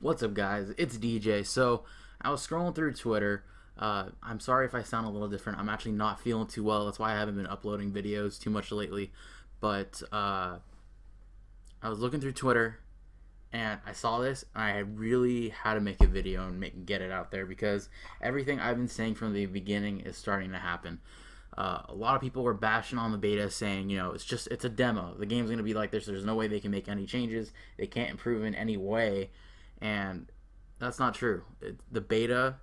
What's up, guys? It's DJ. So, I was scrolling through Twitter. I'm sorry if I sound a little different. I'm actually not feeling too well. That's why I haven't been uploading videos too much lately. But I was looking through Twitter and I saw this, and I really had to make a video and get it out there because everything I've been saying from the beginning is starting to happen. A lot of people were bashing on the beta, saying, it's a demo. The game's gonna be like this. There's no way they can make any changes. They can't improve in any way, and that's not true. The beta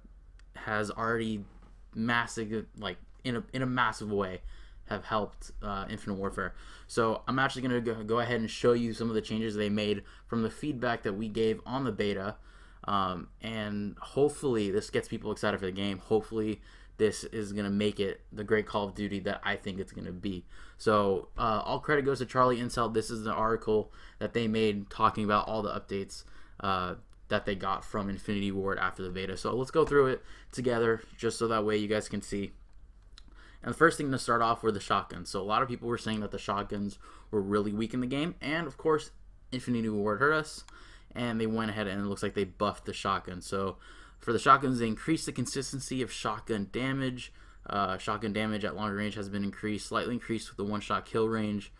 has already massive, like in a massive way, have helped Infinite Warfare. So I'm actually going to go ahead and show you some of the changes they made from the feedback that we gave on the beta. And hopefully this gets people excited for the game. Hopefully this is going to make it the great Call of Duty that I think it's going to be. So all credit goes to Charlie Incel. This is the article that they made talking about all the updates that they got from Infinity Ward after the beta. So let's go through it together just so that way you guys can see. And the first thing to start off were the shotguns. So a lot of people were saying that the shotguns were really weak in the game, and of course Infinity Ward heard us, and they went ahead and it looks like they buffed the shotgun. So for the shotguns, they increased the consistency of shotgun damage. Shotgun damage at longer range has been slightly increased with the one-shot kill range.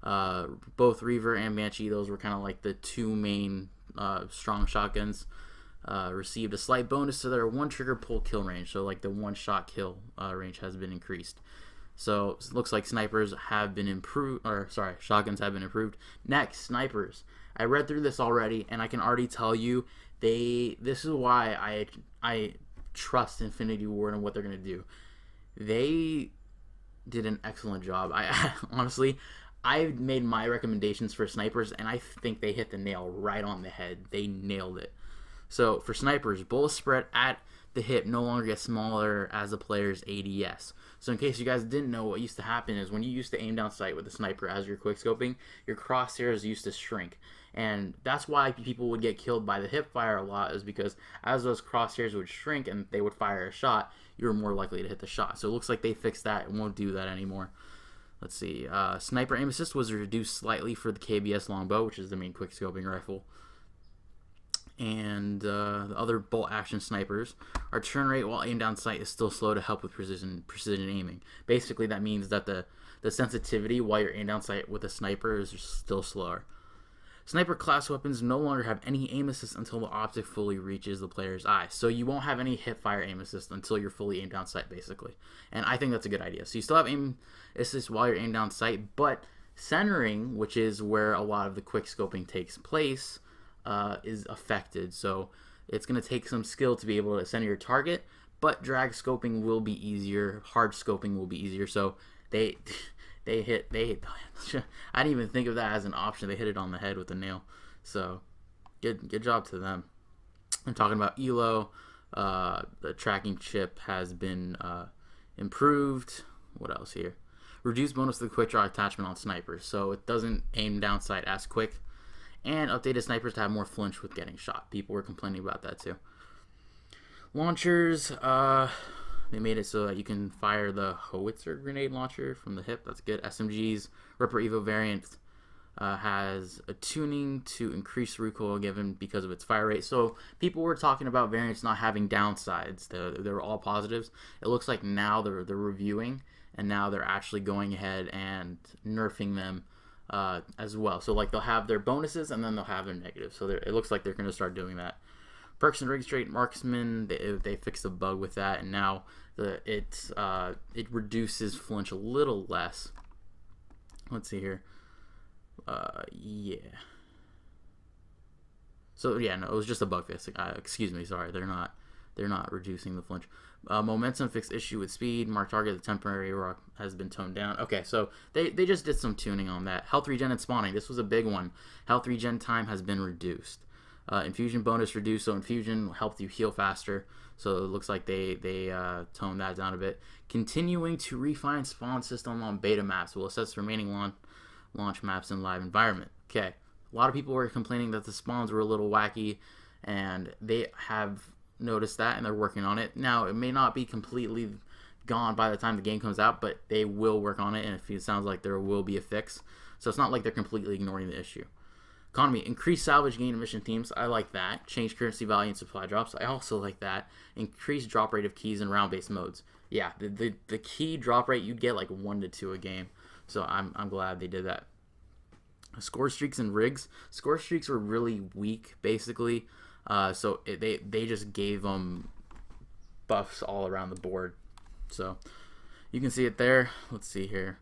Both Reaver and Banshee, those were kind of like the two main strong shotguns. Received a slight bonus to their one trigger pull kill range, so like the one shot kill range has been increased. So it looks like snipers have been improved, or sorry, shotguns have been improved. Next, snipers. I read through this already, and I can already tell you this is why I trust Infinity Ward and what they're gonna do. They did an excellent job. I honestly, I've made my recommendations for snipers, and I think they hit the nail right on the head. They nailed it. So for snipers, bullet spread at the hip no longer gets smaller as the player's ADS. So in case you guys didn't know, what used to happen is when you used to aim down sight with the sniper as you're quickscoping, your crosshairs used to shrink. And that's why people would get killed by the hip fire a lot, is because as those crosshairs would shrink and they would fire a shot, you were more likely to hit the shot. So it looks like they fixed that and won't do that anymore. Let's see. Sniper aim assist was reduced slightly for the KBS longbow, which is the main quickscoping rifle. And the other bolt action snipers, our turn rate while aimed down sight is still slow to help with precision aiming. Basically, that means that the sensitivity while you're aimed down sight with a sniper is still slower. Sniper class weapons no longer have any aim assist until the object fully reaches the player's eye. So you won't have any hip fire aim assist until you're fully aimed down sight, basically. And I think that's a good idea. So you still have aim assist while you're aimed down sight, but centering, which is where a lot of the quick scoping takes place, is affected. So it's going to take some skill to be able to center your target, but drag scoping will be easier. Hard scoping will be easier. So they hit I didn't even think of that as an option. They hit it on the head with a nail. So good job to them. I'm talking about ELO. The tracking chip has been improved. What else here? Reduced bonus to the quick draw attachment on snipers, so it doesn't aim down sight as quick. And updated snipers to have more flinch with getting shot. People were complaining about that too. Launchers, they made it so that you can fire the howitzer grenade launcher from the hip. That's good. SMG's Ripper Evo variant has a tuning to increase recoil given because of its fire rate. So people were talking about variants not having downsides. They were all positives. It looks like now they're reviewing, and now they're actually going ahead and nerfing them as well. So like they'll have their bonuses and then they'll have their negatives. So it looks like they're going to start doing that. Perks and Rig Straight Marksman, they fixed a bug with that, and now it reduces flinch a little less. Let's see here. Yeah. So yeah, no, it was just a bug fix. Excuse me, sorry, they're not reducing the flinch. Momentum fixed issue with speed. Mark target, the temporary rock has been toned down. Okay, so they just did some tuning on that. Health regen and spawning. This was a big one. Health regen time has been reduced. Infusion bonus reduced, so infusion helped you heal faster. So it looks like they toned that down a bit. Continuing to refine spawn system on beta maps will assess remaining launch maps in live environment. Okay, a lot of people were complaining that the spawns were a little wacky, and they have noticed that and they're working on it. Now it may not be completely gone by the time the game comes out, but they will work on it, and it sounds like there will be a fix. So it's not like they're completely ignoring the issue. Economy, increase salvage gain emission themes. I like that. Change currency value and supply drops. I also like that. Increase drop rate of keys in round-based modes. Yeah, the key drop rate, you'd get like 1 to 2 a game. So I'm glad they did that. Score streaks and rigs. Score streaks were really weak, basically. They just gave them buffs all around the board. So you can see it there. Let's see here.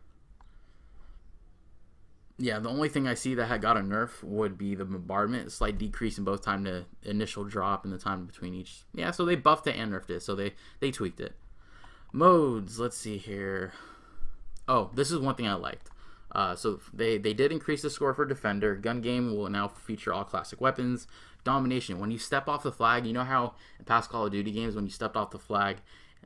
Yeah, the only thing I see that had got a nerf would be the bombardment. A slight decrease in both time to initial drop and the time between each. Yeah, so they buffed it and nerfed it. So they tweaked it. Modes. Let's see here. Oh, this is one thing I liked. So they did increase the score for Defender. Gun game will now feature all classic weapons. Domination. When you step off the flag, you know how in past Call of Duty games, when you stepped off the flag,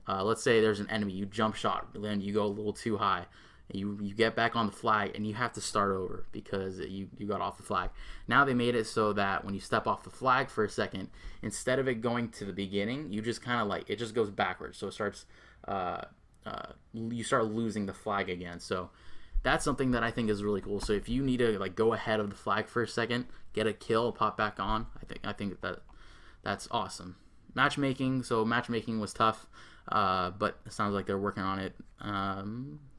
let's say there's an enemy, you jump shot, then you go a little too high. You get back on the flag and you have to start over because you got off the flag. Now they made it so that when you step off the flag for a second, instead of it going to the beginning, you just kind of like, it just goes backwards. So it starts, you start losing the flag again. So that's something that I think is really cool. So if you need to like go ahead of the flag for a second, get a kill, pop back on, I think that's awesome. Matchmaking. So matchmaking was tough, but it sounds like they're working on it.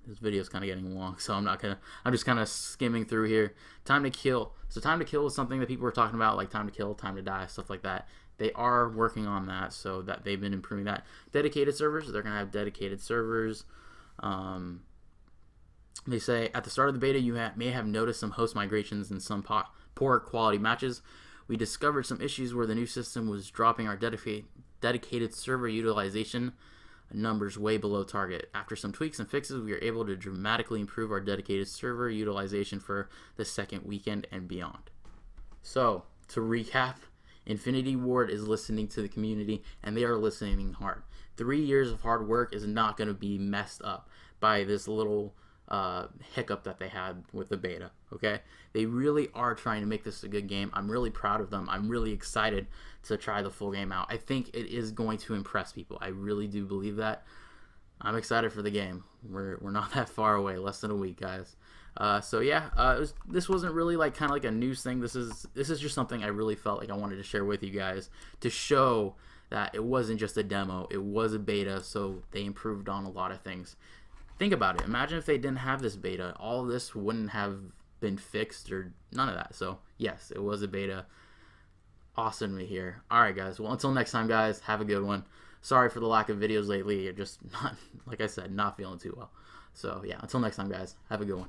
This video is kind of getting long, so I'm just kind of skimming through here. Time to kill. So time to kill is something that people were talking about, like time to kill, time to die, stuff like that. They are working on that, so that they've been improving that. Dedicated servers, they're going to have dedicated servers. They say, at the start of the beta, you may have noticed some host migrations and some poor quality matches. We discovered some issues where the new system was dropping our dedicated server utilization numbers way below target. After some tweaks and fixes, we were able to dramatically improve our dedicated server utilization for the second weekend and beyond. So, to recap, Infinity Ward is listening to the community, and they are listening hard. 3 years of hard work is not going to be messed up by this little hiccup that they had with the beta. Okay, they really are trying to make this a good game. I'm really proud of them. I'm really excited to try the full game out. I think it is going to impress people. I really do believe that. I'm excited for the game. We're not that far away, less than a week, guys. So yeah, this wasn't really like kind of like a news thing. This is just something I really felt like I wanted to share with you guys to show that it wasn't just a demo. It was a beta, so they improved on a lot of things. Think about it. Imagine if they didn't have this beta. All of this wouldn't have been fixed or none of that. So, yes, it was a beta. Awesome to hear. All right, guys. Well, until next time, guys, have a good one. Sorry for the lack of videos lately. You're just not, like I said, not feeling too well. So, yeah, until next time, guys, have a good one.